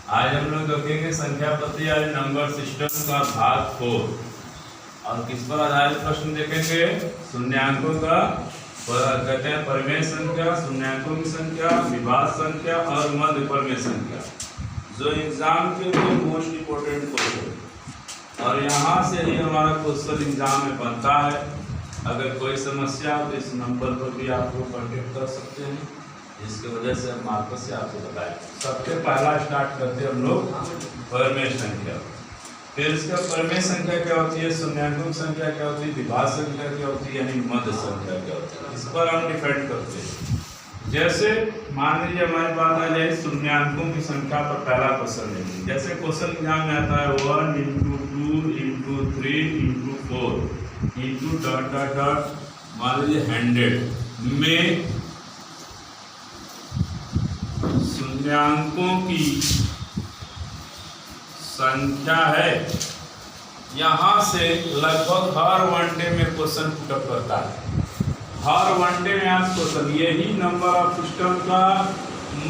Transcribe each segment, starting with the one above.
आज हम लोग देखेंगे संख्या पद्धति यानी नंबर सिस्टम का भाग 4 और किस पर आधारित प्रश्न देखेंगे। शून्यांकों का कहते हैं परिमेय संख्या, शून्यांकों की संख्या, विभाज्य संख्या और मध्य परिमेय संख्या, जो एग्जाम के लिए मोस्ट इम्पोर्टेंट क्वेश्चन। और यहाँ से ही हमारा क्वेश्चन एग्जाम में बनता है। अगर कोई समस्या हो तो इस नंबर पर भी आप लोग कॉन्टेक्ट कर सकते हैं, जिसकी वजह से हम मार्कर से आपको बताएं। सबसे पहला स्टार्ट करते हैं हम लोग परिमेय संख्या। फिर इसका परिमेय संख्या क्या होती है, शून्यांकों की संख्या क्या होती है, विभाज्य संख्या क्या होती है, यानी मध्य संख्या क्या होती है, इस पर हम डिफाइन करते हैं। जैसे मान लीजिए हमारी बात आ जाए शून्यांकों की संख्या पर पहला क्वेश्चन लेंगे। जैसे क्वेश्चन एग्जाम में आता है 1 × 2 × 3 × 4 इंटू डॉट डॉट डॉट मान लीजिए 100 में शून्यांकों की संख्या है। यहाँ से लगभग हर वनडे में क्वेश्चन पुटअप करता है। हर वनडे में आज क्वेश्चन, यही नंबर ऑफ सिस्टम का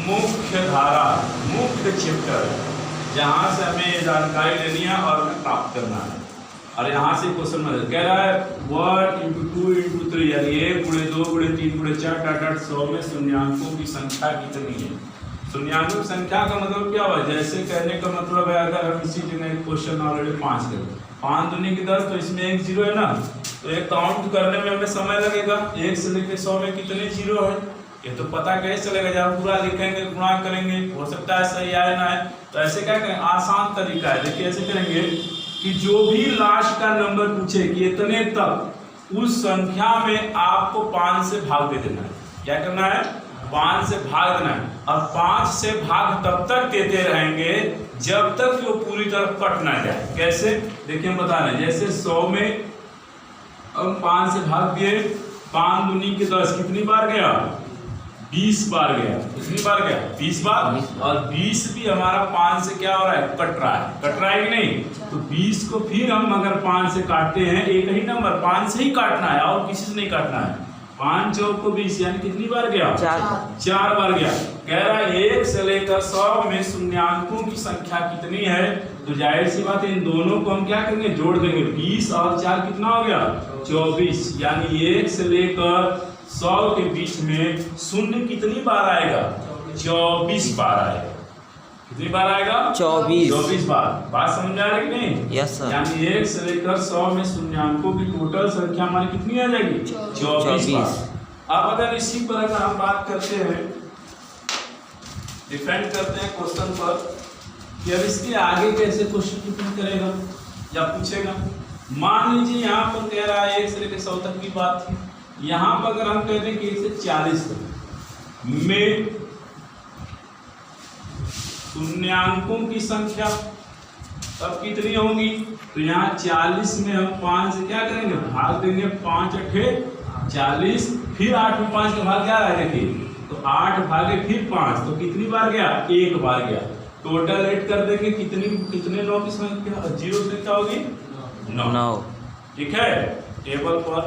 मुख्य धारा, मुख्य चैप्टर है, जहाँ से हमें ये जानकारी लेनी है और प्राप्त करना है। और यहाँ से क्वेश्चन में कह रहा है 1 × 2 × 3 यानी 1 × 2 × 3 × 4 डॉट डॉट 100 में शून्यांकों की संख्या कितनी है। शून्यांकों की संख्या का मतलब क्या हुआ, जैसे कहने का मतलब है अगर हम इसी जगह क्वेश्चन ऑलरेडी 5 करें, 5 दूनी की 10 तो इसमें एक जीरो है ना, तो एक काउंट करने में हमें समय लगेगा। 1 से लेकर 100 में कितने जीरो है ये तो पता कैसे चलेगा, जब हम पूरा लिखेंगे गुणा करेंगे, हो सकता है सही आए ना है। तो ऐसे क्या करें, आसान तरीका है। देखिए ऐसे करेंगे कि जो भी लास्ट का नंबर पूछे कि इतने तक, उस संख्या में आपको 5 से भाग दे देना है। क्या करना है, 5 से भाग देना है। और 5 से भाग तब तक देते रहेंगे जब तक वो पूरी तरफ कट ना जाए। कैसे, देखिए हम बता रहे हैं। जैसे 100 में अब 5 से भाग दिए, 5 दूनी के 10 कितनी बार गया, 20 बार गया। कितनी बार गया, 20 बार। और 20 भी हमारा 5 से क्या हो रहा है, कट रहा है। कट रहा है कि नहीं, तो 20 को फिर हम अगर 5 से काटते हैं, एक ही नंबर 5 से ही काटना है और किसी से नहीं काटना है। 5 चौक को 20 यानी कितनी बार गया, 4 बार गया। कह रहा है 1 से लेकर 100 में शून्यांकों की संख्या कितनी है। तो जाहिर सी बात है इन दोनों को हम क्या करेंगे, जोड़ देंगे। 20 और 4 कितना हो गया, 24। यानी 1 से लेकर 100 के बीच में शून्य कितनी बार आएगा, 24 बार आएगा। कितनी बार आएगा, 24 बार। बात समझ आ रही कि नहीं? Yes sir. यानी 1 से लेकर 100 में शून्यांकों की टोटल संख्या हमारी कितनी आ जाएगी, 24 बार। अब अगर इसी पर अगर हम बात करते हैं, डिपेंड करते हैं क्वेश्चन पर कि अब इसके आगे कैसे क्वेश्चन डिपेंड करेगा या पूछेगा। मान लीजिए यहाँ पर कह रहा है 1 से लेकर 100 तक की बात थी। यहाँ पर अगर हम कहते हैं कि 1 से 40 तक में शून्यांकों की संख्या तब कितनी होगी, तो यहाँ 40 में हम 5 से क्या करेंगे, भाग देंगे। 5 अठे 40, फिर 8 में 5 का भाग क्या है, देखिए तो 8 भागे फिर 5, तो कितनी बार गया, 1 बार गया। टोटल ऐड कर देंगे, कितने 9 की संख्या, 0 से क्या होगी, 9। ठीक है, टेबल पर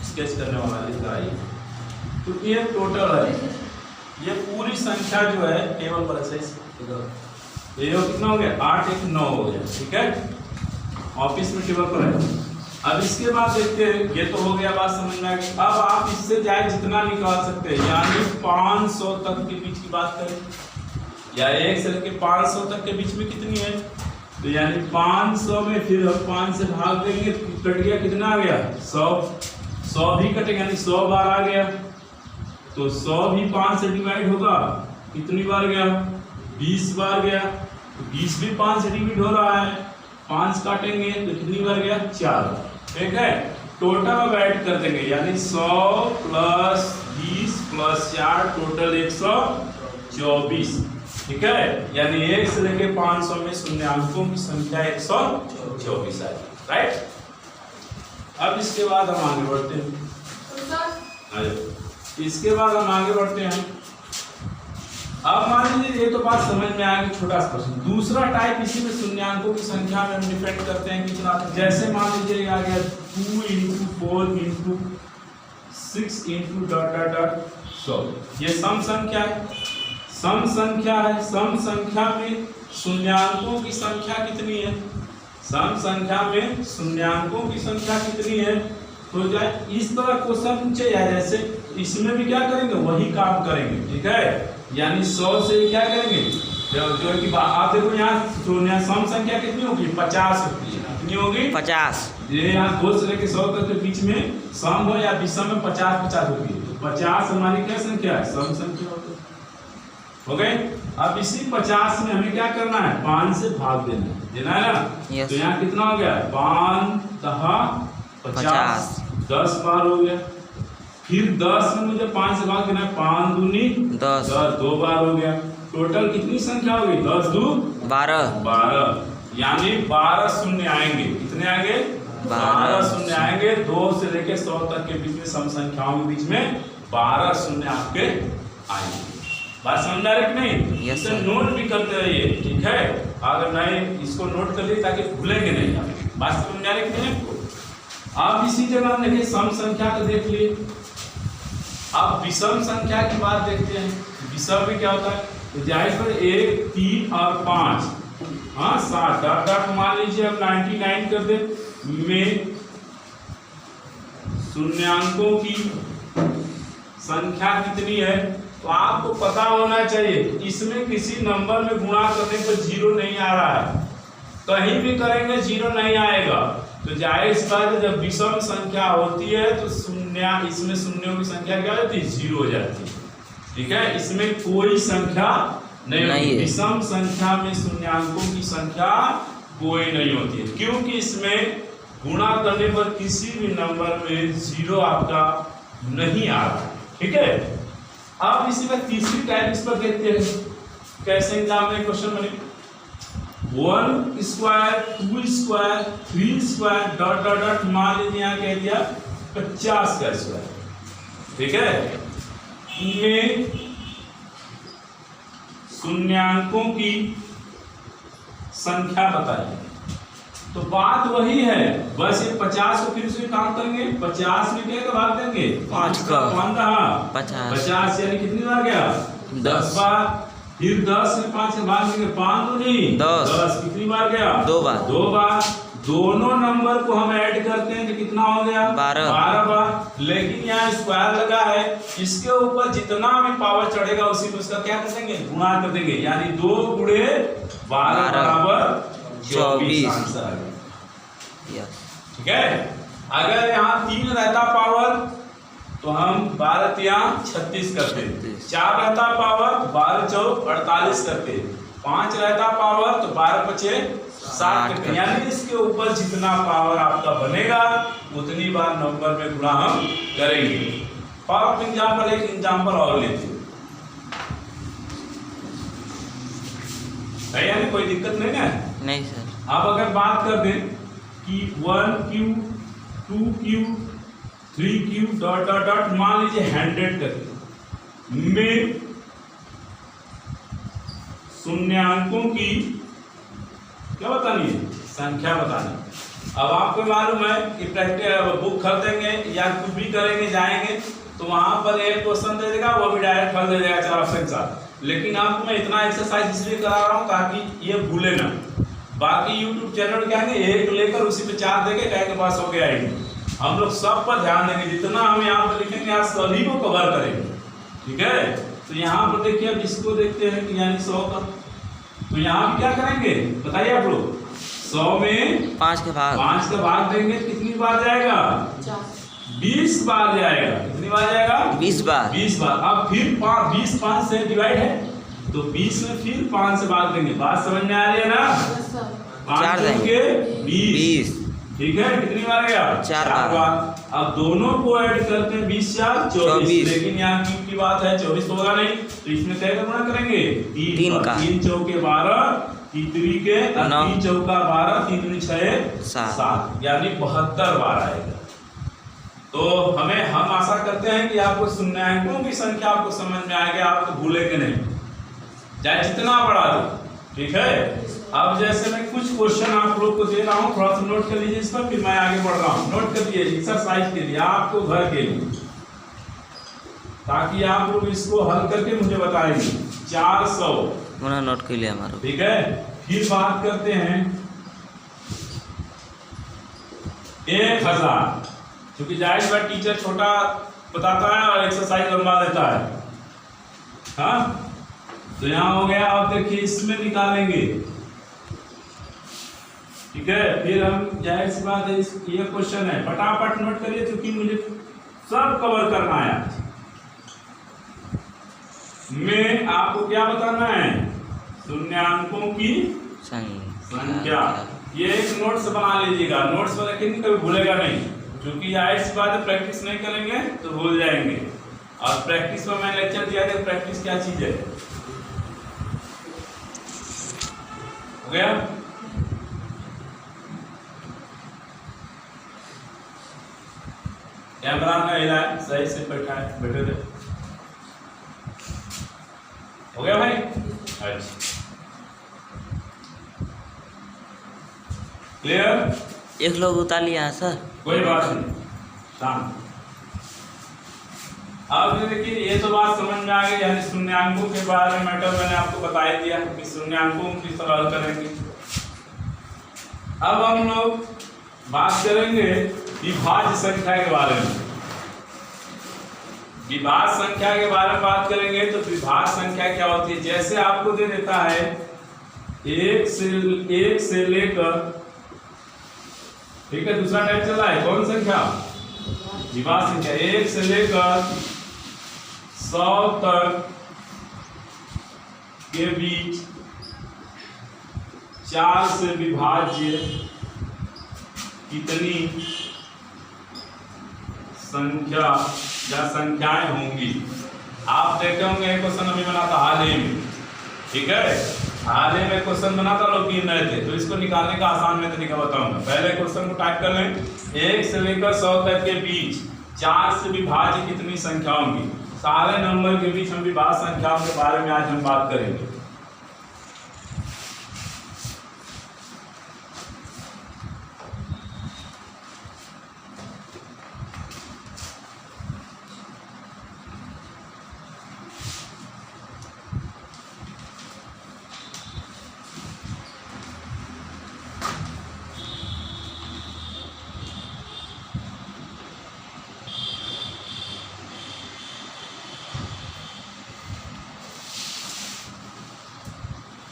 स्केच करने वाला लिख रहा है, तो ये टोटल है। ये पूरी संख्या जो है टेबल पर ऐसे ये कितना हो गया, 8 1 9 हो गया। ठीक है, ऑफिस में टेबल पर है। अब इसके बाद देखते हैं, ये तो हो गया, बात समझ में आ गई। अब आप इससे चाहे जितना निकाल सकते हैं, यानी 500 तक के बीच की बात करें, या 1 से लेकर 500 तक के बीच में कितनी है, तो यानी 500 में फिर हम 5 से भाग देंगे, कट गया, कितना आ गया, 100 भी कटेगा, यानी 100 बार आ गया। तो 100 भी 5 से डिवाइड होगा, कितनी बार गया, 20 बार गया। तो 20 भी 5 से डिवाइड हो रहा है, 5 काटेंगे तो कितनी बार गया, 4 बार। ठीक है, टोटल अब ऐड कर देंगे, यानी 100 + 20 + 4 टोटल 124। ठीक है, यानी 1 से लेकर 500 में शून्यांकों की संख्या 124 है। राइट, अब इसके बाद हम आगे बढ़ते हैं। इसके बाद हम आगे बढ़ते हैं। अब मान लीजिए ये तो बात समझ में आएगी, छोटा सा प्रश्न। दूसरा टाइप इसी में शून्यांकों की संख्या में हम डिपेंड करते हैं कितना। जैसे मान लीजिए आ गया 2 × 4 × 6 × ... 100। ये सम संख्या है। सम संख्या है, सम संख्या में शून्यांकों की संख्या कितनी है, सम संख्या में शून्यांकों की संख्या कितनी है। तो जाए इस तरह क्वेश्चन पूछे या जैसे इसमें भी क्या करेंगे वही काम करेंगे, ठीक है। यानी 100 से क्या करेंगे जो है कि आप देखो यहाँ सम संख्या कितनी होगी 50 होगी, कितनी होगी 50। ये यहाँ 2 से लेकर 100 तक के बीच में सम हो या विषम में 50-50 होगी, तो 50 हमारी क्या संख्या है, सम संख्या होगी। हो गए। अब इसी 50 में हमें क्या करना है, 5 से भाग देना है ना। yes. तो यहाँ कितना हो गया 5 50 10 बार हो गया। फिर 10 में मुझे 5 से भाग देना है, 5 दूनी 10 2 बार हो गया। टोटल कितनी संख्या हो गई 10 2 12 यानी 12 शून्य आएंगे। कितने आएंगे 12 शून्य आएंगे। 2 से लेके 100 तक के बीच में सम संख्याओं के बीच में 12 शून्य आपके आएंगे। बात समझ आ रही कि नहीं। yes, इसे नोट भी करते रहिए, ठीक है। अगर नहीं इसको नोट कर लिए ताकि भूलेंगे नहीं आप। बात समझ आ रही कि नहीं आपको। आप इसी जगह देखिए सम संख्या को देख लिए। अब विषम संख्या की बात देखते हैं। विषम में क्या होता है, तो जाहिर पर 1 3 और 5 हाँ 7 डॉट डॉट मान लीजिए अब 99 कर दे में शून्यांकों की संख्या कितनी है। तो आपको पता होना चाहिए इसमें किसी नंबर में गुणा करने पर 0 नहीं आ रहा है, कहीं भी करेंगे 0 नहीं आएगा। तो जाहिर सी बात है जब विषम संख्या होती है तो शून्य इसमें शून्यों की संख्या क्या होती है 0 हो जाती है, ठीक है। इसमें कोई संख्या नहीं होती। विषम संख्या में शून्यांकों की संख्या कोई नहीं होती है, क्योंकि इसमें गुणा करने पर किसी भी नंबर में 0 आपका नहीं आ रहा है, ठीक है। अब इसी में तीसरी टाइप इस पर देखते हैं कैसे एग्जाम में क्वेश्चन बने। 1 square 2 square 3 square dot dot dot मान लीजिए यहाँ कह दिया 50 का स्क्वायर, ठीक है। इनमें शून्यांकों की संख्या बताइए। तो बात वही है, बस ये 50 को फिर से काम करेंगे। 50 में क्या भाग देंगे 5 का 50 यानी कितनी बार गया 10 बार। फिर 10 में 5 से भाग देंगे 5 दूनी 10 कितनी बार गया 2 बार। दोनों नंबर को हम ऐड करते हैं तो कितना हो गया 12 बार। लेकिन यहाँ स्क्वायर लगा है, इसके ऊपर जितना भी पावर चढ़ेगा उसी में उसका क्या कर देंगे गुणा कर देंगे, यानी 2 गुणे 12 बराबर 24 आंसर आ गया, ठीक है। अगर यहाँ 3 रहता पावर तो हम 12 3 36 करते, 4 रहता पावर 12 4 48 करते, 5 रहता पावर तो 12 5 60 करते। यानी इसके ऊपर जितना पावर आपका बनेगा उतनी बार नंबर में गुणा हम करेंगे। फॉर एग्जाम्पल एक एग्जाम्पल और लेते हैं, यानी कोई दिक्कत नहीं है नहीं सर। अब अगर बात कर दें कि 1 Q 2 Q 3 Q dot dot dot मान लीजिए 100 करके में शून्यांकों की क्या बतानी है संख्या बतानी। अब आपको मालूम है कि प्रैक्टिस बुक खरीदेंगे या कुछ भी करेंगे जाएंगे तो वहां पर एक क्वेश्चन दे देगा, वो भी डायरेक्ट हल दे देगा 4 ऑप्शन के साथ। लेकिन आपको मैं इतना एक्सरसाइज इसलिए करा रहा हूँ ताकि ये भूले ना। बाकी YouTube चैनल क्या है एक लेकर उसी पे 4 देंगे कह के पास हो गया है। हम लोग सब पर ध्यान देंगे, जितना हम यहाँ पर लिखेंगे आप सभी को कवर करेंगे, ठीक है। तो यहाँ पर देखिए अब इसको देखते हैं कि यानी 100 का, तो यहाँ भी क्या करेंगे बताइए आप लोग। 100 में 5 का भाग देंगे कितनी बार जाएगा 20 बार जाएगा। कितनी बार जाएगा 20 बार। अब फिर 20 5 से डिवाइड है तो 20 में फिर 5 से भाग देंगे। बात समझ में आ रही है ना। 5 के 20, ठीक है। कितनी बार गया 4 बार। अब दोनों को ऐड करते हैं 20 4 24। लेकिन यहाँ क्यूब की बात है 24 तो होगा नहीं, तो इसमें क्या गुणा करेंगे 3 चौके 12 3 के 3 चौका 12 3 दूनी 6 7 यानी 72 बार आएगा। तो हम आशा करते हैं कि आपको शून्यांकों की संख्या आपको समझ में आएगी, आपको भूलेंगे नहीं चाहे जितना बढ़ा दो, ठीक है। अब जैसे मैं कुछ क्वेश्चन आप लोग को दे रहा हूँ, थोड़ा सा नोट कर लीजिए इस पर, फिर मैं आगे बढ़ रहा हूँ। नोट कर लीजिए एक्सरसाइज के लिए आपको घर के लिए, ताकि आप लोग इसको हल करके मुझे बताएंगे। 400 मना नोट के लिए हमारा। ठीक है। फिर बात करते हैं 1000, क्योंकि जाहिर बात टीचर छोटा बताता है और एक्सरसाइज लंबा देता है। हाँ, तो यहाँ हो गया। आप देखिए इसमें निकालेंगे, ठीक है। फिर हम जाहिर सी बात है, ये क्वेश्चन है, फटाफट नोट करिए क्योंकि मुझे सब कवर करना है आज। में आपको क्या बताना है? शून्यांकों की संख्या। ये एक नोट्स बना लीजिएगा, नोट्स बना के कभी भूलेगा नहीं, क्योंकि जाहिर सी बात है प्रैक्टिस नहीं करेंगे तो भूल जाएंगे। और प्रैक्टिस में मैंने लेक्चर दिया था, प्रैक्टिस क्या चीज है। हो गया? कैमरा में हिला है, सही से बैठा है, बैठे थे। हो गया भाई? अच्छा, क्लियर? एक लोग उतार लिया है सर। कोई बात नहीं, शांत। अब देखिए ये तो बात समझ में आ गई, यानी शून्यांकों के बारे में मैटर मैंने आपको बता ही दिया कि शून्यांकों की सवाल करेंगे। अब हम लोग बात करेंगे विभाज्य संख्या के बारे में। विभाज्य संख्या के बारे में बात करेंगे तो विभाज्य संख्या क्या होती है? जैसे आपको दे देता है 1 से लेकर, ठीक है, दूसरा टाइप चला है कौन संख्या? विभाज्य संख्या। 1 से लेकर 100 तक के बीच 4 से विभाज्य कितनी संख्या या संख्याएं होंगी? आप देखते होंगे क्वेश्चन अभी बना था हाल ही में, ठीक है। हाल ही में क्वेश्चन बना था, लोग गिन रहे थे, तो इसको निकालने का आसान मैं तरीका बताऊंगा। पहले क्वेश्चन को टाइप कर लें। 1 से लेकर 100 तक के बीच 4 से विभाज्य कितनी संख्या होंगी? सारे नंबर के बीच हम विभाज्य संख्याओं के बारे में आज हम बात करेंगे।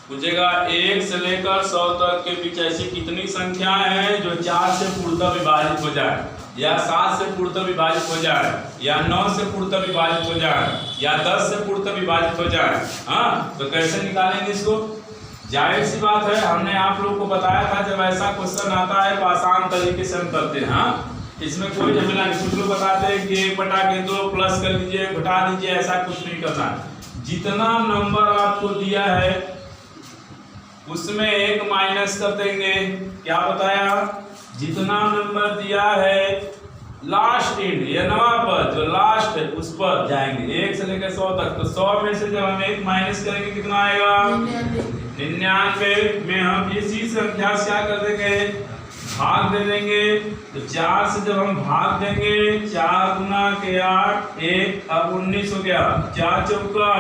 पूछेगा 1 से लेकर 100 तक के बीच ऐसी कितनी संख्याएं हैं जो 4 से पूर्णतः विभाजित हो जाए, या 7 से पूर्णतः विभाजित हो जाए, या 9 से पूर्णतः विभाजित हो जाए, या 10 से पूर्णतः विभाजित हो जाए। हाँ, तो कैसे निकालेंगे इसको? जाहिर सी बात है, हमने आप लोगों को बताया था जब ऐसा क्वेश्चन आता है तो आसान तरीके से हम करते हैं। हाँ, इसमें कोई झमेला नहीं। कुछ लोग बताते हैं कि 1/2 प्लस कर लीजिए, घटा दीजिए, ऐसा कुछ नहीं करना। जितना नंबर आपको दिया है उसमें 1 माइनस कर देंगे। क्या बताया? जितना नंबर दिया है लास्ट एंड या नवा पर जो लास्ट है उस पर जाएंगे, 1 से लेकर 100 तक। तो 100 में से जब हम 1 माइनस करेंगे कितना आएगा? 99 में हम इसी संख्या से क्या कर देंगे? भाग दे देंगे। तो 4 से जब हम भाग देंगे, 4 गुना के 8, 1 अब 19 हो गया, 4 चौका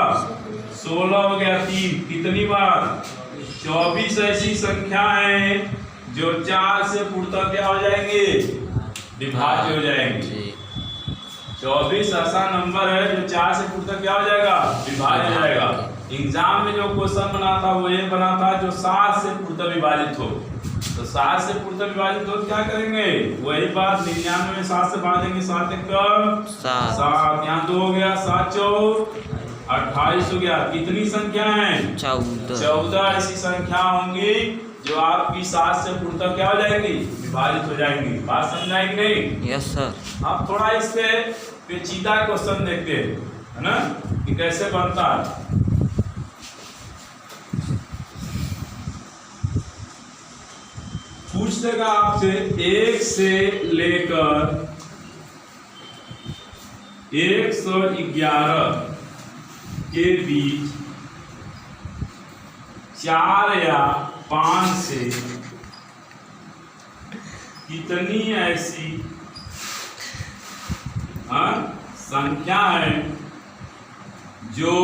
16 हो गया, 3 कितनी बार? 24 ऐसी संख्या है जो 4 से पूर्णतः क्या हो जाएंगे? विभाज्य हो जाएंगे। 24 ऐसा नंबर है जो 4 से पूर्णतः क्या हो जाएगा? विभाज्य हो जाएगा। एग्जाम में जो क्वेश्चन बना था वो ये बना था जो 7 से पूर्णतः विभाजित हो। तो 7 से पूर्णतः विभाजित हो क्या करेंगे? वही बात, 99 में 7 से भागेंगे, 7 एक 7, यहाँ 2 हो गया, 7 चौक 28 हो गया। कितनी संख्या है? 14 ऐसी संख्या होंगी जो आपकी 7 से पूर्णतः क्या हो जाएंगी? विभाजित हो जाएंगी। बात समझाई कि नहीं? Yes sir. अब थोड़ा इस पे पेचीदा क्वेश्चन देखते हैं, है ना, कि कैसे बनता है। पूछ देगा आपसे 1 से लेकर 111 के बीच 4 या 5 से कितनी ऐसी संख्या है जो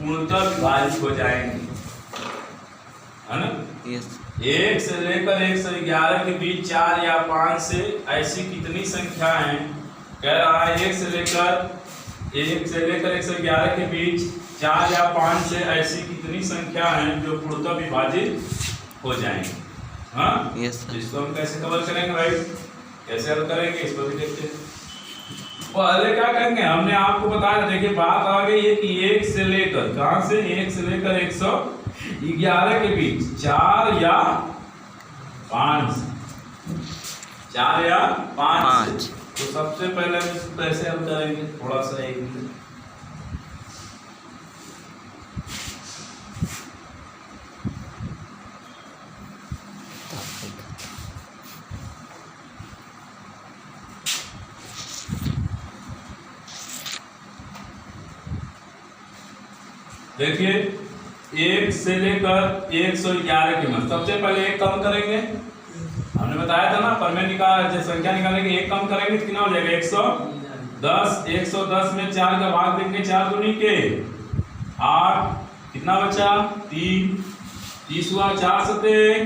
पूर्णतः विभाजित हो जाएंगे, है ना। यस 1 से लेकर 111 के बीच 4 या 5 से ऐसी कितनी संख्या है, कह रहा है 1 से लेकर 111 के बीच 4 या 5 से ऐसी कितनी संख्या है जो पूर्णतः विभाजित हो जाएंगे। हाँ यस सर। इसको हम कैसे कवर करेंगे भाई, कैसे हल करेंगे, इस पर भी देखते हैं। पहले क्या करेंगे, हमने आपको बताया, देखिए बात आ गई है कि 1 से लेकर, कहां से, 1 से लेकर 111 के बीच 4 या 5, 4 या 5। तो सबसे पहले हम इसको कैसे हल करेंगे, थोड़ा सा एक मिनट। देखिए 1 से लेकर 111 की मत, सबसे पहले एक कम करेंगे, हमने बताया था ना, पर में निकाल संख्या निकालेंगे, एक कम करेंगे कितना हो जाएगा 110। 110 में 4 का भाग देंगे, 4 दूनी के 8, कितना बचा 3, 30 हुआ, 4 सते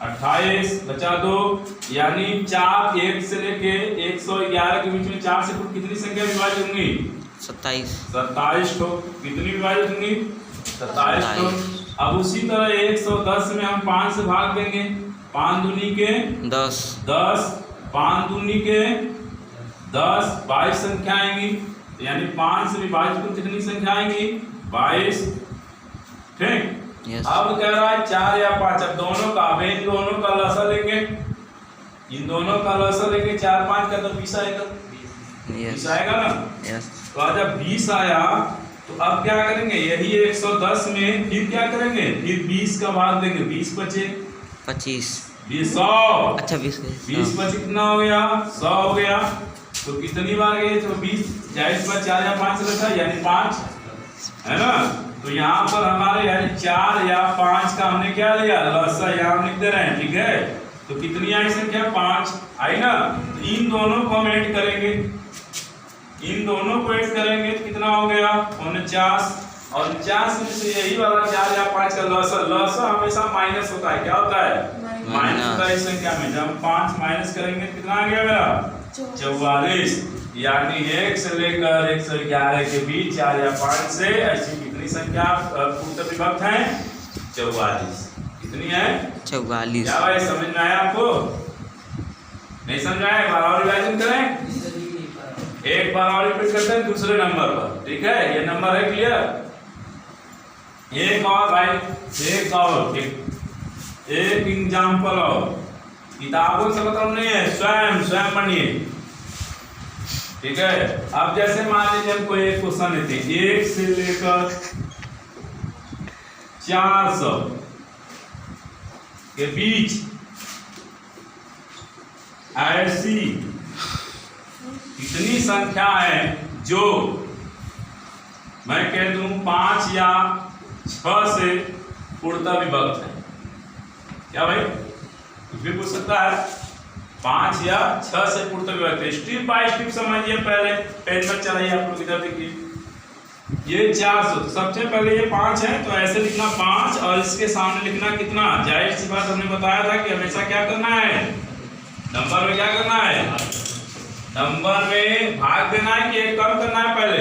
28 बचा 2, यानी 4 1 से लेके 111 के बीच में 4 से कितनी संख्या विभाजित होंगी, 27 को। कितनी विभाजित होंगी, 27 को। अब उसी तरह 110 में हम 5 से भाग देंगे, 5 दूनी के 10, 5 दूनी के 10, 22 संख्या आएंगी, यानी 5 से विभाजित कुल कितनी संख्या आएंगी, 22। ठीक। अब कह रहा है 4 या 5, अब दोनों का, अब इन दोनों का लसा लेंगे, इन दोनों का लसा लेंगे, 4 5 का तो 20 आएगा, 20 आएगा ना। तो जब 20 आया तो अब क्या करेंगे, यही 110 में फिर क्या करेंगे, फिर 20 का भाग देंगे, 20 बचे 25, 100, अच्छा 20 बचे, कितना हो गया 100 हो गया। तो कितनी बार गए, तो 20 जायज पर 4 या 5 रखा, यानी 5, है ना। तो यहाँ पर हमारे यानी 4 या 5 का हमने क्या लिया, लसा यहाँ लिख दे रहे हैं, ठीक है। तो कितनी आई संख्या, 5 आई ना। तो इन दोनों को हम ऐड करेंगे, इन दोनों को ऐड करेंगे तो कितना हो गया 49, और 49 में से यही वाला 4 या 5 का लसा हमेशा माइनस होता है, क्या होता है, माइनस होता है इस संख्या में। जब हम 5 माइनस करेंगे कितना आ गया मेरा 44, यानी 1 से लेकर 111 के बीच 4 या 5 से ऐसी कितनी संख्या पूर्णतः विभक्त है, 44। कितनी है, 44। क्या भाई समझ में आया आपको, नहीं समझ में आया, बार और रिवाइजन करें, एक बार और रिपीट करते हैं दूसरे नंबर पर, ठीक है। ये नंबर है क्लियर, एक और भाई, एक और एक एग्जाम्पल और, किताबों से मतलब नहीं है, स्वयं बनिए, ठीक है। अब जैसे मान लीजिए हमको एक क्वेश्चन देते हैं, 1 से लेकर 400 के बीच ऐसी कितनी संख्या है जो मैं कह दूं 5 या 6 से पूर्णतः विभक्त है। क्या भाई, कुछ भी पूछ सकता है, 5 या 6 से पूर्णतः विभक्त है। स्टेप बाय स्टेप समझिए, पहले पेन पर चलाइए, आप लोग इधर देखिए। ये 400, सबसे पहले ये 5 है तो ऐसे लिखना 5, और इसके सामने लिखना कितना, जाहिर सी बात हमने बताया था कि हमेशा क्या करना है, नंबर में क्या करना है, नंबर में भाग देना है कि एक कम करना है, पहले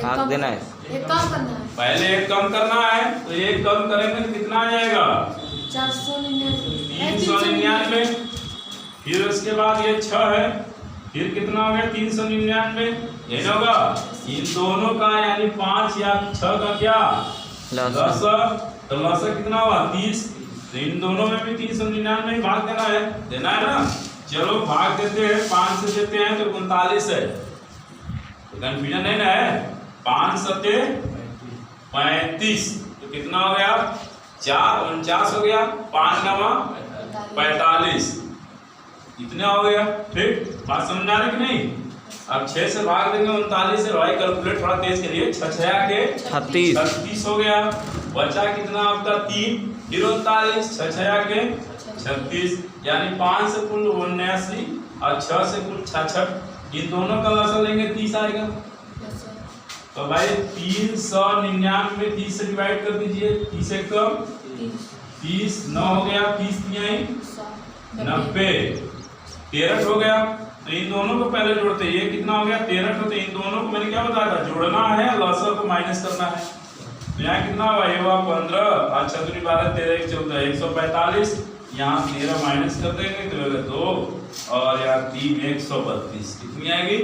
भाग देना है, एक कम करना है, पहले एक कम करना है। तो एक कम करेंगे तो कितना आ जाएगा 399। फिर उसके बाद ये 6 है, फिर कितना हो गया 399, ये होगा इन दोनों का, यानी 5 या 6 का क्या लसा, तो लसा कितना हुआ 30। तो इन दोनों में भी 399 भाग देना है ना। चलो भाग देते हैं, 5 से देते हैं तो 39 है, तो कंफ्यूजन नहीं ना है, 5 सते 35, तो कितना हो गया 4 49 हो गया, 5 नवा 45, इतना हो गया। ठीक, बात समझ आ रही कि नहीं। अब 6 से भाग देंगे 39 से, भाई कैलकुलेट थोड़ा तेज करिए, 6 के 36 हो गया, बचा कितना आपका 3, फिर 39, 6 के 36, यानी 5 से कुल 79 और 6 से कुल 66, इन दोनों का लसा लेंगे 30 आएगा। तो भाई 399 में 30 से डिवाइड कर दीजिए। 30 से कम 30, 9 हो गया, 30 तिहाई 90, 13 हो गया। तो इन दोनों को पहले जोड़ते, ये कितना हो गया 13, तो इन दोनों को मैंने क्या बताया था, जोड़ना है, लॉसर को माइनस करना है। तो यहाँ कितना हुआ, ये हुआ 15, 8 दूनी 12, 13 1 14, 145। यहाँ 13 माइनस कर देंगे तो होगा 2, और यहाँ 3 132। कितनी आएगी?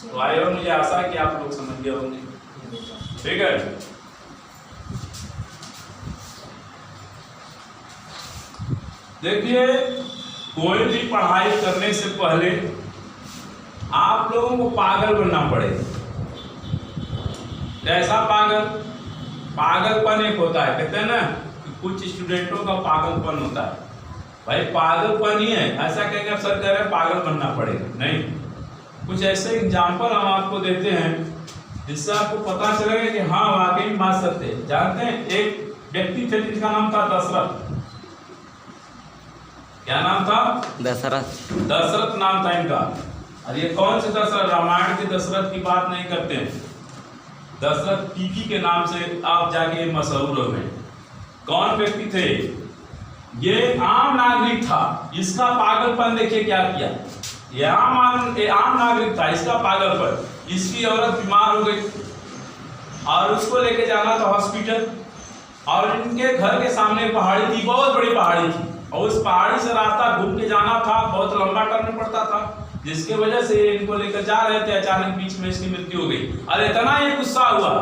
तो आई और मुझे आशा है कि आप लोग समझ गए होंगे। ठीक है, देखिए कोई भी पढ़ाई करने से पहले आप लोगों को पागल बनना पड़ेगा। कैसा पागल? पागलपन एक होता है, कहते हैं ना कि कुछ स्टूडेंटों का पागलपन होता है। भाई पागलपन ही है, ऐसा कहेंगे सर कह रहे हैं पागल बनना पड़ेगा, नहीं। कुछ ऐसे एग्जाम्पल हम आपको देते हैं जिससे आपको पता चलेगा कि हाँ वाकई में बात सत्य है। जानते हैं एक व्यक्ति थे जिसका नाम था दशरथ। क्या नाम था? दशरथ। दशरथ नाम था इनका। और ये कौन से दशरथ? रामायण के दशरथ की बात नहीं करते हैं। दशरथ टीकी के नाम से आप जाके मशहूर हो गए। कौन व्यक्ति थे? ये आम नागरिक था, इसका पागलपन देखिए क्या किया। ये आम नागरिक था, इसका पागलपन। इसकी औरत बीमार हो गई और उसको लेके जाना था हॉस्पिटल, और इनके घर के सामने पहाड़ी थी, बहुत बड़ी पहाड़ी थी, और उस पहाड़ी से रास्ता घूम के जाना था, बहुत लंबा करना पड़ता था, जिसके वजह से इनको लेकर जा रहे थे। अचानक बीच में इसकी मृत्यु हो गई। और इतना ये गुस्सा हुआ,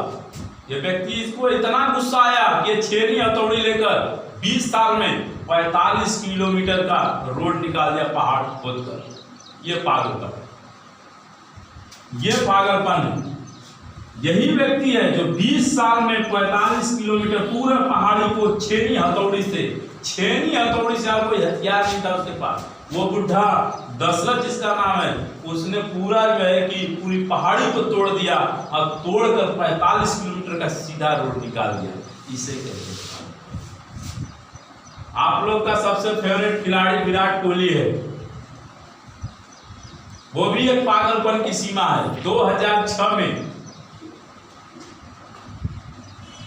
ये व्यक्ति, इसको इतना गुस्सा आया कि ये छेनी हथौड़ी लेकर 20 साल में 45 किलोमीटर का रोड निकाल दिया पहाड़ खोदकर। ये पागलपन, ये पागलपन है। यही व्यक्ति है जो 20 साल में 45 किलोमीटर पूरे पहाड़ी को छेनी हथौड़ी से, और कोई हथियार नहीं था उसके पास। वो बुढ़ा दशरथ जिसका नाम है, उसने पूरा जो है कि पूरी पहाड़ी को तोड़ दिया और तोड़कर 45 किलोमीटर का सीधा रोड निकाल दिया। इसे कहते हैं। आप लोग का सबसे फेवरेट खिलाड़ी विराट कोहली है, वो भी एक पागलपन की सीमा है। 2006 में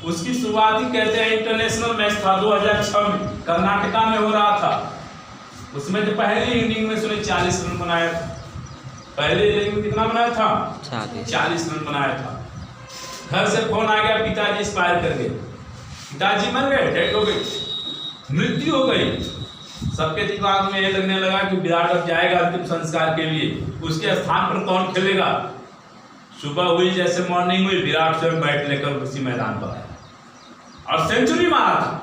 उसकी शुरुआती कहते हैं इंटरनेशनल मैच था 2006 में, कर्नाटका में हो रहा था। उसमें जो पहली इनिंग में उसने 40 रन बनाया था। पहले इनिंग में कितना बनाया था? 40 रन बनाया था। घर से फोन आ गया, पिताजी एक्सपायर कर गए, पिताजी मर गए, डेड हो गई, मृत्यु हो गई। सबके दिमाग में ये लगने लगा कि विराट अब जाएगा अंतिम संस्कार के लिए, उसके स्थान पर कौन खेलेगा। सुबह हुई, जैसे मॉर्निंग हुई, विराट स्वयं बैट लेकर उसी मैदान पर आया और सेंचुरी मारा था।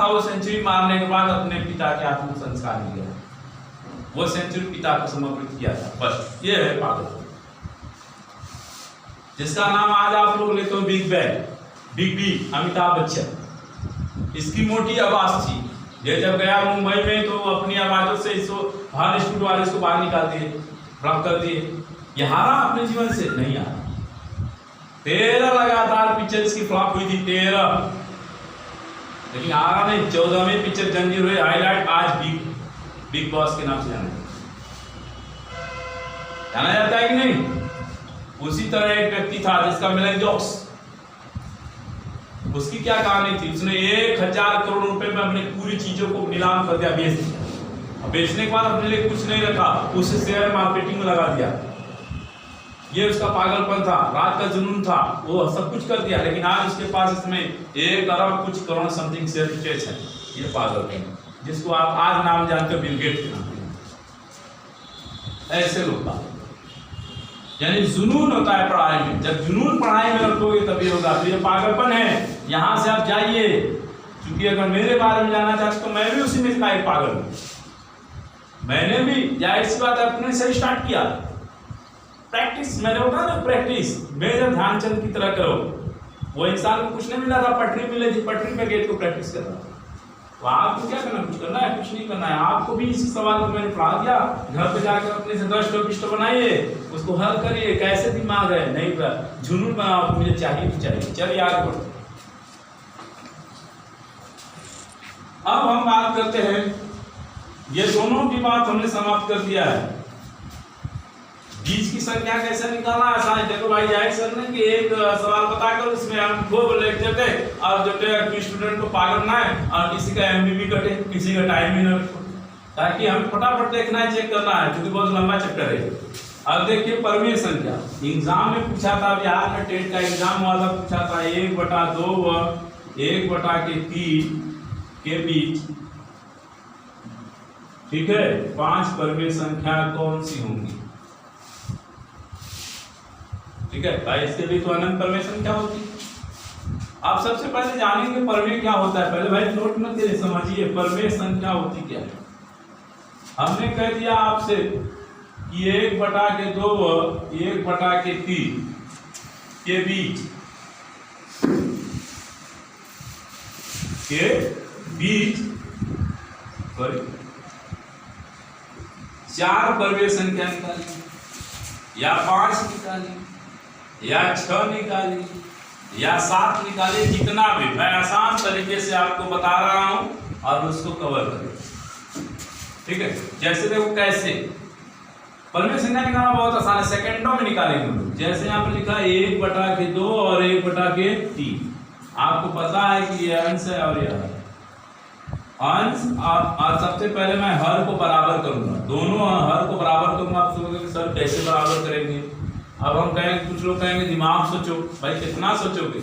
वो सेंचुरी मारने के बाद अपने पिता के आत्म संस्कार किया। वो सेंचुरी पिता को समर्पित किया था। बस ये है पागल, जिसका नाम आज आप लोग लेते हो बिग बी, अमिताभ बच्चन। इसकी मोटी आवाज थी। ये जब गया मुंबई में तो अपनी आवाजों से इसको बाहर, इंस्टीट्यूट वाले इसको बाहर निकाल दिए, फ्लॉप कर दिए। ये हारा अपने जीवन से नहीं हारा। 13 लगातार पिक्चर इसकी फ्लॉप हुई थी, 13, लेकिन हारा नहीं। 14वीं पिक्चर जंजीर हुई हाईलाइट, आज बिग बॉस के नाम से जाना जाता है कि नहीं। उसी तरह एक व्यक्ति था जिसका मिलन जॉक्स, उसकी क्या कहानी थी? उसने 1000 करोड़ रुपए में अपनी पूरी चीजों को नीलाम कर दिया, बेच दिया। बेचने के बाद अपने लिए कुछ नहीं रखा, उसे शेयर मार्केटिंग में लगा दिया। ये उसका पागलपन था, रात का जुनून था, वो सब कुछ कर दिया। लेकिन आज उसके पास इसमें 1 अरब कुछ करोड़ समथिंग शेयर स्टेज है। ये पागलपन, जिसको आप आज नाम जानते हो बिल गेट्स के नाम। ऐसे लोग पागल, यानी जुनून होता है पढ़ाई में। जब जुनून पढ़ाई में रखोगे तभी होगा। तो ये पागलपन है। यहां से आप जाइए, क्योंकि अगर मेरे बारे में जानना चाहते तो मैं भी उसी में का एक पागल हूं। मैंने भी जाहिर सी बात अपने से स्टार्ट किया प्रैक्टिस। मैंने बताया ना, प्रैक्टिस मेजर ध्यानचंद की तरह करो। वो इंसान को कुछ नहीं मिला था, पटरी मिली थी, पटरी पे गेट को प्रैक्टिस कर रहा था। तो आपको क्या करना? कुछ करना है? कुछ नहीं करना है। आपको भी इसी सवाल को मैंने पढ़ा दिया। घर पे जाकर अपने से 10 टॉपिस्ट बनाइए, उसको हल करिए। कैसे दिमाग है? नहीं पता, जुनून बनाओ, मुझे चाहिए तो चाहिए। चलिए आगे बढ़ो। अब हम बात करते हैं, ये दोनों की बात हमने समाप्त कर दिया है। बीच की संख्या कैसे निकालना है आसान है। देखो भाई जाहिर सर ने कि एक सवाल बताकर उसमें हम खूब लेक्चर दे और जो स्टूडेंट को पागल ना है और किसी का एमबी भी कटे, किसी का टाइम भी ना कटे, ताकि हमें फटाफट देखना है, चेक करना है, क्योंकि बहुत लंबा चैप्टर है। अब देखिए परमेय संख्या एग्जाम में पूछा था, बिहार में टेट का एग्जाम हुआ था, पूछा था 1/2 व 1/3 के बीच, ठीक है, 5 परमेय संख्या कौन सी होंगी। ठीक है भाई, इसके लिए तो अनंत परमेय संख्या होती है। आप सबसे पहले जानेंगे परमेय क्या होता है। पहले भाई नोट मत करिए, समझिए परमेय संख्या होती क्या है। हमने कह दिया आपसे कि 1/2 व 1/3 के बीच सॉरी 4 परमेय संख्या निकाली, या 5 निकाली, या 6 निकाली, या 7 निकाली, जितना भी, मैं आसान तरीके से आपको बता रहा हूं और उसको कवर करें। ठीक है, जैसे देखो कैसे परमेय संख्या निकालना बहुत आसान है, सेकंडों में निकालेंगे हम लोग। जैसे यहाँ पर लिखा है 1/2 और 1/3, आपको पता है कि ये अंश है और यह है अंश। और सबसे पहले मैं हर को बराबर करूंगा, दोनों हर को बराबर करूंगा। आप सोचोगे सर कैसे बराबर करेंगे। अब हम कहेंगे, कुछ लोग कहेंगे दिमाग सोचो, भाई कितना सोचोगे,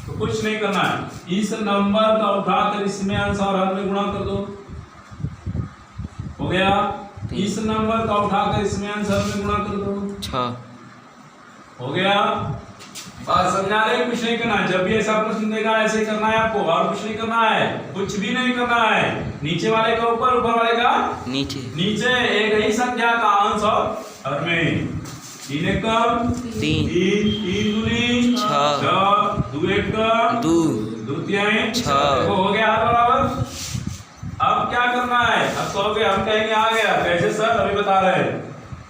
तो कुछ नहीं करना है, इस नंबर का उठाकर इसमें अंश और हर में गुणा कर दो, हो गया। इस नंबर का उठाकर इसमें अंश हर में गुणा कर दो, 6 हो गया। बात समझा रहे, कुछ नहीं करना है। जब भी ऐसा प्रश्न देगा ऐसे करना है आपको, और कुछ नहीं करना है, कुछ भी नहीं करना है। नीचे वाले का ऊपर, ऊपर वाले का नीचे, नीचे एक ही संख्या का अंश और हर में 3 एकम 3 3 दूनी 6 2 एकम 2 2 तिहाई 6 हो गया हर बराबर। अब क्या करना है, अब कहोगे हम कहेंगे आ गया, कैसे सर, अभी बता रहे हैं।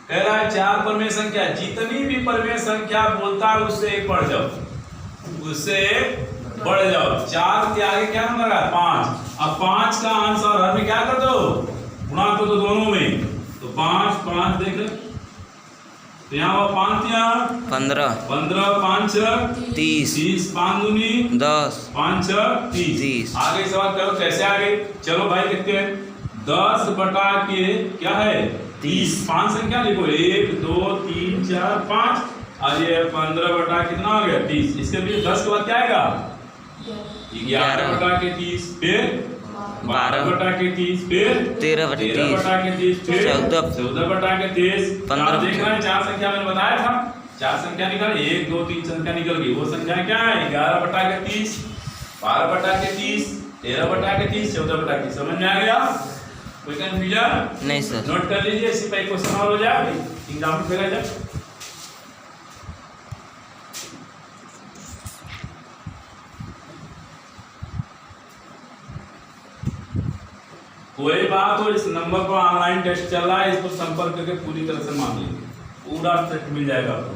कह रहा है 4 परमेय संख्या, जितनी भी परमेय संख्या बोलता है उससे एक बढ़ जाओ, उससे एक बढ़ जाओ। 4 के आगे क्या नंबर है, 5। अब 5 का अंश और हर में क्या कर दो, गुणा कर दो दोनों में, तो 5 5 देख ले, तो यहाँ 5 यहाँ 15 15 5 30 30 5 दूनी 10 5 30। आगे सवाल करो कैसे आगे, चलो भाई देखते हैं। 10/के क्या है 30, 5 संख्या लिखो, 1 2 3 4 5, और ये 15 कितना हो गया 30। इसके लिए 10 के बाद क्या आएगा 11/30, फिर 12/30, फिर 13/30, फिर 14/30। 15 देख रहे हैं 4 संख्या मैंने बताया था, 4 संख्या निकल, 1 2 3 संख्या निकल गई। वो संख्या क्या है 11/30, 12/30, 13/30, 14/30। समझ में आ गया, कोई कंफ्यूजन नहीं सर। नोट कर लीजिए, इसी पे क्वेश्चन और हो जाए, एग्जाम में फेंका जाए। कोई बात हो, इस नंबर पर ऑनलाइन टेस्ट चल रहा है, इसको संपर्क करके पूरी तरह से मान लीजिए, पूरा सेट मिल जाएगा आपको।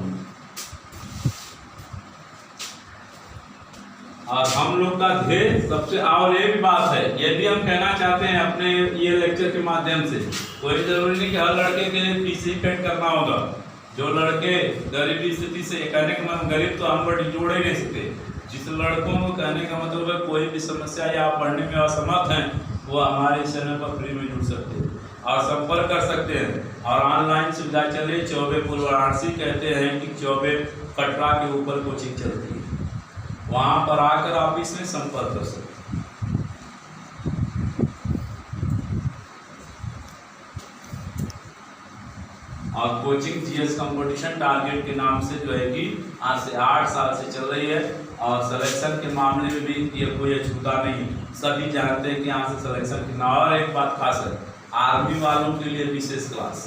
और हम लोग का ध्येय सबसे, और ये भी बात है, ये भी हम कहना चाहते हैं अपने ये लेक्चर के माध्यम से, कोई जरूरी नहीं कि हर लड़के के लिए पीसी पेड करना होगा। जो लड़के गरीबी स्थिति से, कहने का मतलब गरीब तो हम लोग जोड़ ही नहीं सकते, जिस लड़कों को कहने का मतलब है कोई भी समस्या या आप पढ़ने में असमर्थ हैं, वो हमारे चैनल पर फ्री में जुड़ सकते हैं और संपर्क कर सकते हैं। और ऑनलाइन सुविधा चले, चौबे पूर्व वाराणसी कहते हैं कि चौबे कटरा के ऊपर कोचिंग चलती है, वहां पर आकर आप इसमें संपर्क कर सकते हैं। और कोचिंग जीएस कंपटीशन टारगेट के नाम से जो है कि आज से 8 साल से चल रही है, और सिलेक्शन के मामले में भी ये कोई अछूता नहीं, सभी जानते हैं कि यहाँ से सिलेक्शन कितना। और एक बात खास है, आर्मी वालों के लिए विशेष क्लास,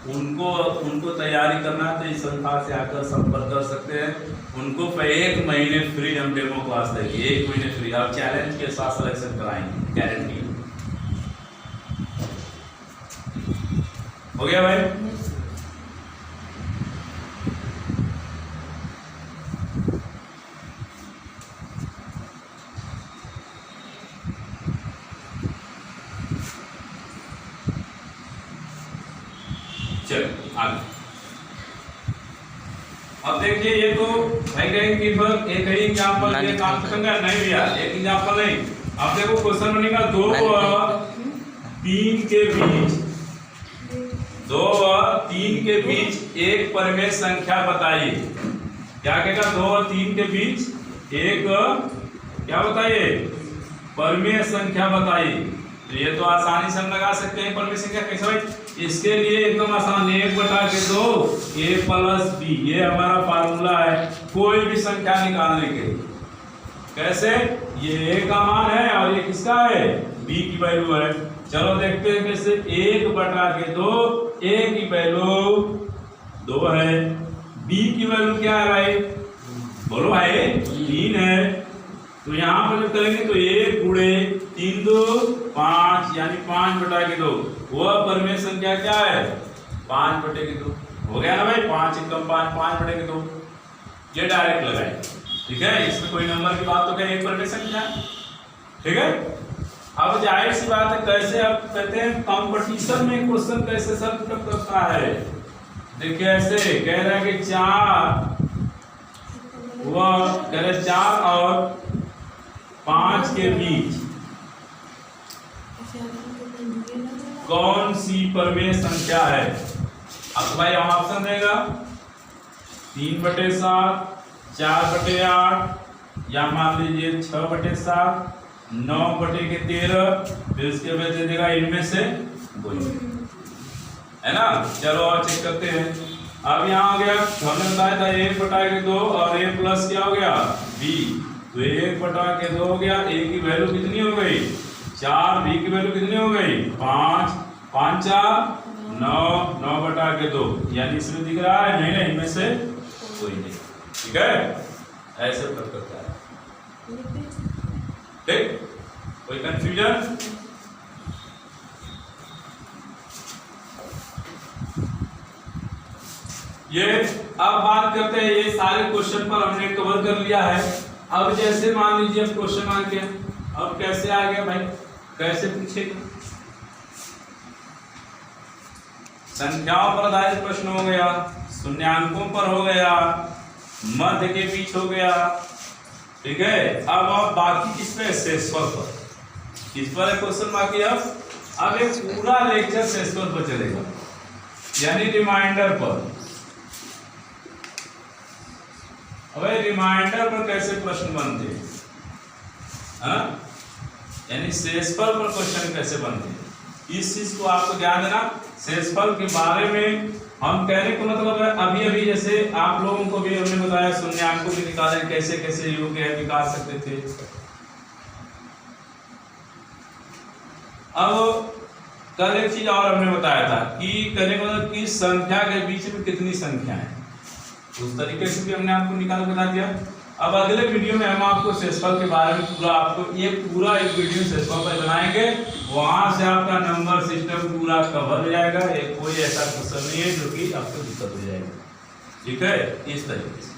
उनको तैयारी करना है तो इस संस्था से आकर संपर्क कर सकते हैं। उनको पे 1 महीने फ्री हम डेमो क्लास देंगे, 1 महीने फ्री, और चैलेंज के साथ सिलेक्शन कराएंगे, गारंटी। हो गया भाई, चलो आगे। देखिए ये तो भाई कहेंगे कि फिर एक ही एग्जांपल ये काम खत्म कर नहीं भैया, एक एग्जांपल नहीं। अब देखो क्वेश्चन बनेगा 2 व 3 के बीच 2 व 3 के बीच एक परिमेय संख्या बताइए। क्या कहेगा 2 व 3 के बीच एक क्या बताइए परिमेय संख्या बताइए। तो ये तो आसानी से हम लगा सकते हैं परिमेय संख्या कैसे भाई। इसके लिए एकदम आसान 1/2 a प्लस b ये हमारा फार्मूला है कोई भी संख्या निकालने के लिए। कैसे ये a का मान है और ये किसका है b की वैल्यू है। चलो देखते हैं कैसे 1/2 a की वैल्यू 2 है, b की वैल्यू क्या है भाई बोलो भाई 3 है। तो यहाँ पर जब करेंगे तो 1 गुणे 3 2 5 यानी 5/2 वह परिमेय संख्या क्या है 5/2 हो गया ना भाई 5 × 5 5/2 ये डायरेक्ट लगाए। ठीक है इसमें कोई नंबर की बात तो क्या एक परिमेय संख्या ठीक है। अब जाहिर सी बात है कैसे आप कहते हैं कंपटीशन में क्वेश्चन कैसे सॉल्व करता है। देखिए ऐसे कह रहा है कि 4 वह कह रहे 4 और 5 के बीच कौन सी परिमेय संख्या है। अब भाई हम ऑप्शन देगा 3/7 4/8 या मान लीजिए 6/7 9/13 फिर इसके बाद दे देगा इनमें से कोई है ना। चलो और चेक करते हैं। अब यहाँ आ गया हमने बताया था 1/2 और a प्लस क्या हो गया b। तो 1/2 हो गया a की वैल्यू कितनी हो गई 4 b की वैल्यू कितनी हो गई 5 5 4 9 9/2 यानी इसमें दिख रहा है नहीं नहीं इनमें से कोई नहीं। ठीक है ऐसे कर करता है। ठीक कोई कंफ्यूजन। ये अब बात करते हैं ये सारे क्वेश्चन पर हमने कवर कर लिया है। अब जैसे मान लीजिए क्वेश्चन आ गया अब कैसे आ गया भाई कैसे पूछेगा संख्याओं पर आधारित प्रश्न हो गया शून्यांकों पर हो गया मध्य के बीच हो गया। ठीक है अब आप बाकी किस पे शेषफल पर किस पर है क्वेश्चन बाकी। अब एक पूरा लेक्चर शेषफल पर चलेगा यानी रिमाइंडर पर। अब रिमाइंडर पर कैसे प्रश्न बनते हैं यानी शेषफल पर क्वेश्चन कैसे बनते हैं इस चीज को आपको ध्यान देना। शेषफल के बारे में हम कहने को मतलब है अभी अभी जैसे आप लोगों को भी हमने बताया शून्यांकों भी निकाले कैसे कैसे योग्य है निकाल सकते थे। अब कल एक चीज और हमने बताया था कि कहने को मतलब कि संख्या के बीच में कितनी संख्या है उस तरीके से भी हमने आपको निकाल बता दिया। अब अगले वीडियो में हम आपको शेषफल के बारे में पूरा आपको पूरा एक वीडियो शेषफल पर बनाएंगे वहां से आपका नंबर सिस्टम पूरा कवर हो जाएगा। कोई ऐसा क्वेश्चन नहीं है जो कि आपको दिक्कत हो जाएगी। ठीक है इस तरीके से